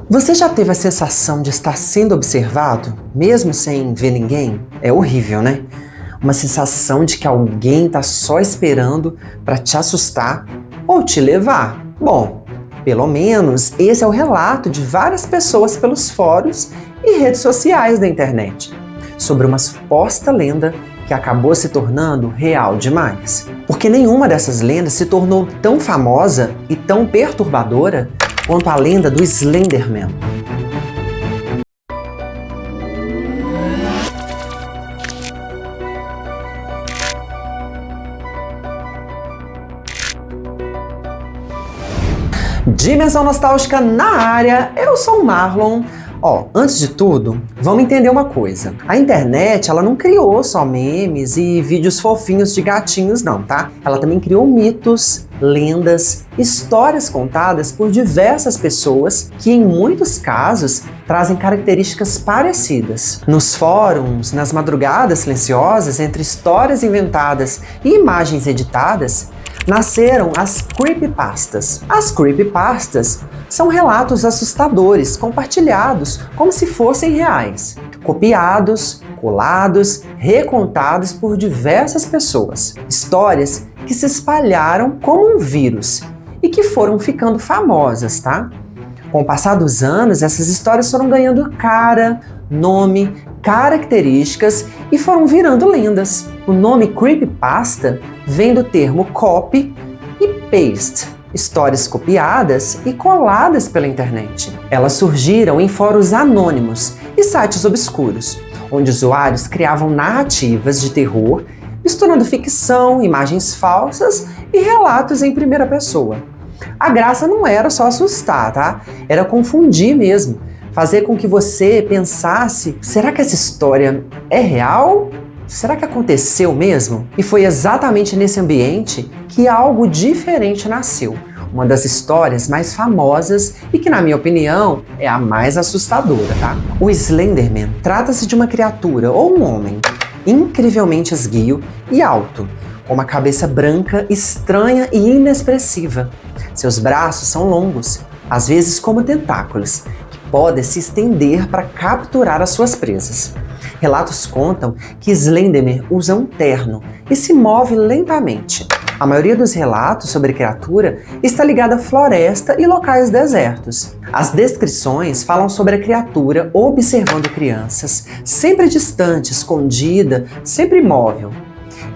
Você já teve a sensação de estar sendo observado, mesmo sem ver ninguém? É horrível, né? Uma sensação de que alguém está só esperando para te assustar ou te levar. Bom, pelo menos esse é o relato de várias pessoas pelos fóruns e redes sociais da internet sobre uma suposta lenda que acabou se tornando real demais. Porque nenhuma dessas lendas se tornou tão famosa e tão perturbadora quanto a lenda do Slenderman. Dimensão Nostálgica na área, eu sou o Marlon. Antes de tudo, vamos entender uma coisa. A internet, ela não criou só memes e vídeos fofinhos de gatinhos não, tá? Ela também criou mitos, lendas, histórias contadas por diversas pessoas que, em muitos casos, trazem características parecidas. Nos fóruns, nas madrugadas silenciosas, entre histórias inventadas e imagens editadas, nasceram as creepypastas. As creepypastas são relatos assustadores compartilhados como se fossem reais, copiados, colados, recontados por diversas pessoas. Histórias que se espalharam como um vírus e que foram ficando famosas, tá? Com o passar dos anos, essas histórias foram ganhando cara, nome, características e foram virando lendas. O nome creepypasta vem do termo copy e paste, histórias copiadas e coladas pela internet. Elas surgiram em fóruns anônimos e sites obscuros, onde usuários criavam narrativas de terror, misturando ficção, imagens falsas e relatos em primeira pessoa. A graça não era só assustar, tá? Era confundir mesmo, fazer com que você pensasse: será que essa história é real? Será que aconteceu mesmo? E foi exatamente nesse ambiente que algo diferente nasceu. Uma das histórias mais famosas e que, na minha opinião, é a mais assustadora, tá? O Slenderman trata-se de uma criatura ou um homem incrivelmente esguio e alto, com uma cabeça branca, estranha e inexpressiva. Seus braços são longos, às vezes como tentáculos, que podem se estender para capturar as suas presas. Relatos contam que Slenderman usa um terno e se move lentamente. A maioria dos relatos sobre a criatura está ligada à floresta e locais desertos. As descrições falam sobre a criatura observando crianças, sempre distante, escondida, sempre imóvel.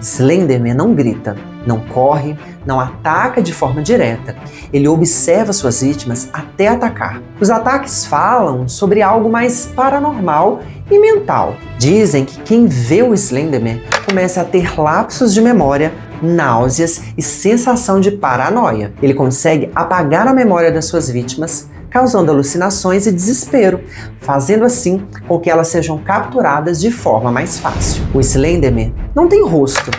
Slenderman não grita, não corre, não ataca de forma direta. Ele observa suas vítimas até atacar. Os ataques falam sobre algo mais paranormal e mental. Dizem que quem vê o Slenderman começa a ter lapsos de memória, náuseas e sensação de paranoia. Ele consegue apagar a memória das suas vítimas, causando alucinações e desespero, fazendo assim com que elas sejam capturadas de forma mais fácil. O Slenderman não tem rosto,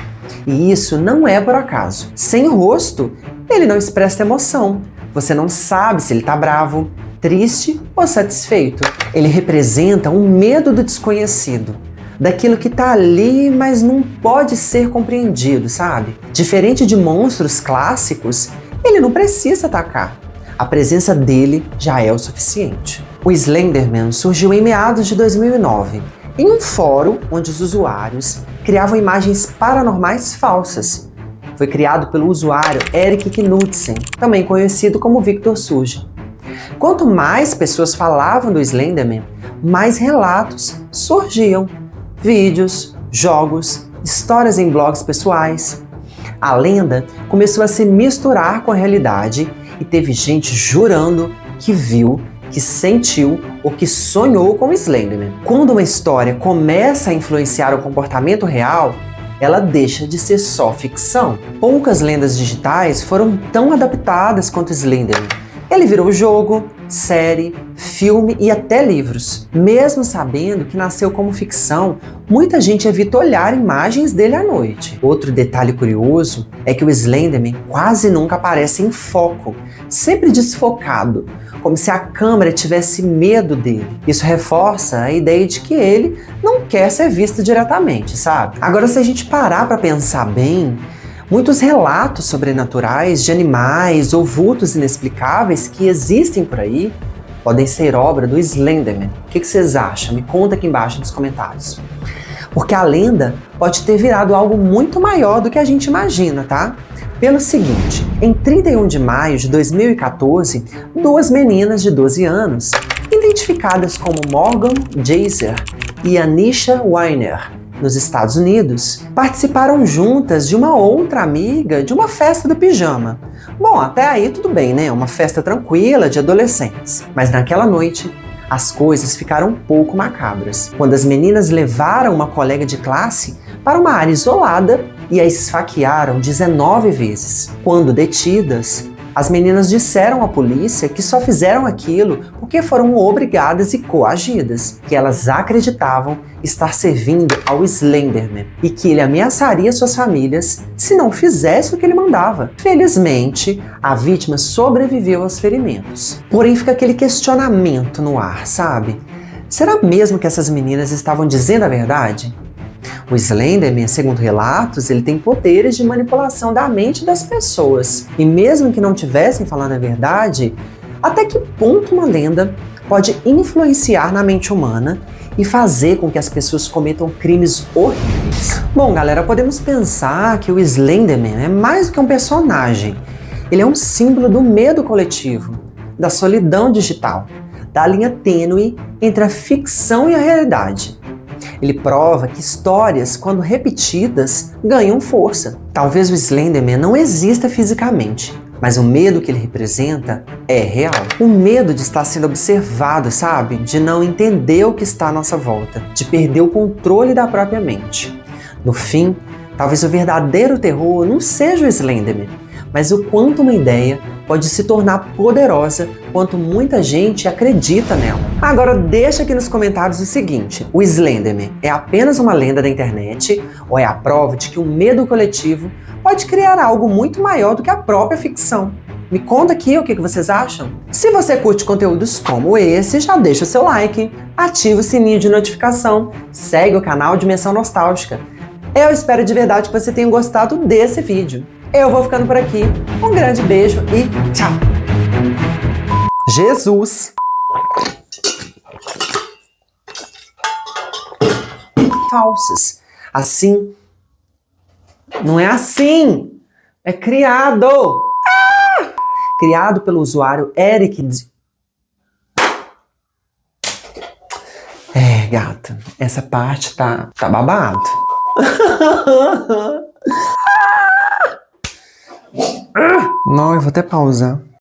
e isso não é por acaso. Sem rosto, ele não expressa emoção. Você não sabe se ele está bravo, triste ou satisfeito. Ele representa um medo do desconhecido, daquilo que está ali, mas não pode ser compreendido, sabe? Diferente de monstros clássicos, ele não precisa atacar. A presença dele já é o suficiente. O Slenderman surgiu em meados de 2009, em um fórum onde os usuários criavam imagens paranormais falsas. Foi criado pelo usuário Eric Knudsen, também conhecido como Victor Surge. Quanto mais pessoas falavam do Slenderman, mais relatos surgiam. Vídeos, jogos, histórias em blogs pessoais. A lenda começou a se misturar com a realidade e teve gente jurando que viu, que sentiu ou que sonhou com o Slenderman. Quando uma história começa a influenciar o comportamento real, ela deixa de ser só ficção. Poucas lendas digitais foram tão adaptadas quanto o Slenderman. Ele virou jogo, série, filme e até livros. Mesmo sabendo que nasceu como ficção, muita gente evita olhar imagens dele à noite. Outro detalhe curioso é que o Slenderman quase nunca aparece em foco, sempre desfocado, como se a câmera tivesse medo dele. Isso reforça a ideia de que ele não quer ser visto diretamente, sabe? Agora, se a gente parar para pensar bem, muitos relatos sobrenaturais de animais ou vultos inexplicáveis que existem por aí podem ser obra do Slenderman. O que vocês acham? Me conta aqui embaixo nos comentários. Porque a lenda pode ter virado algo muito maior do que a gente imagina, tá? Pelo seguinte, em 31 de maio de 2014, duas meninas de 12 anos, identificadas como Morgan Jaser e Anisha Weiner, nos Estados Unidos, participaram juntas de uma outra amiga de uma festa do pijama. Bom, até aí tudo bem, né? Uma festa tranquila de adolescentes. Mas naquela noite, as coisas ficaram um pouco macabras, quando as meninas levaram uma colega de classe para uma área isolada e a esfaquearam 19 vezes. Quando detidas, as meninas disseram à polícia que só fizeram aquilo porque foram obrigadas e coagidas, que elas acreditavam estar servindo ao Slenderman e que ele ameaçaria suas famílias se não fizesse o que ele mandava. Felizmente, a vítima sobreviveu aos ferimentos. Porém, fica aquele questionamento no ar, sabe? Será mesmo que essas meninas estavam dizendo a verdade? O Slenderman, segundo relatos, ele tem poderes de manipulação da mente das pessoas. E mesmo que não tivessem falando a verdade, até que ponto uma lenda pode influenciar na mente humana e fazer com que as pessoas cometam crimes horríveis? Bom, galera, podemos pensar que o Slenderman é mais do que um personagem. Ele é um símbolo do medo coletivo, da solidão digital, da linha tênue entre a ficção e a realidade. Ele prova que histórias, quando repetidas, ganham força. Talvez o Slenderman não exista fisicamente, mas o medo que ele representa é real. O medo de estar sendo observado, sabe? De não entender o que está à nossa volta, de perder o controle da própria mente. No fim, talvez o verdadeiro terror não seja o Slenderman, mas o quanto uma ideia pode se tornar poderosa quanto muita gente acredita nela. Agora deixa aqui nos comentários o seguinte: o Slenderman é apenas uma lenda da internet ou é a prova de que o medo coletivo pode criar algo muito maior do que a própria ficção? Me conta aqui o que vocês acham. Se você curte conteúdos como esse, já deixa o seu like, ativa o sininho de notificação, segue o canal Dimensão Nostálgica. Eu espero de verdade que você tenha gostado desse vídeo. Eu vou ficando por aqui. Um grande beijo e tchau! Jesus! Falsas. Assim. Não é assim! É criado! Ah! Criado pelo usuário Eric. É, gata. Essa parte tá babado. Não, eu vou até pausar.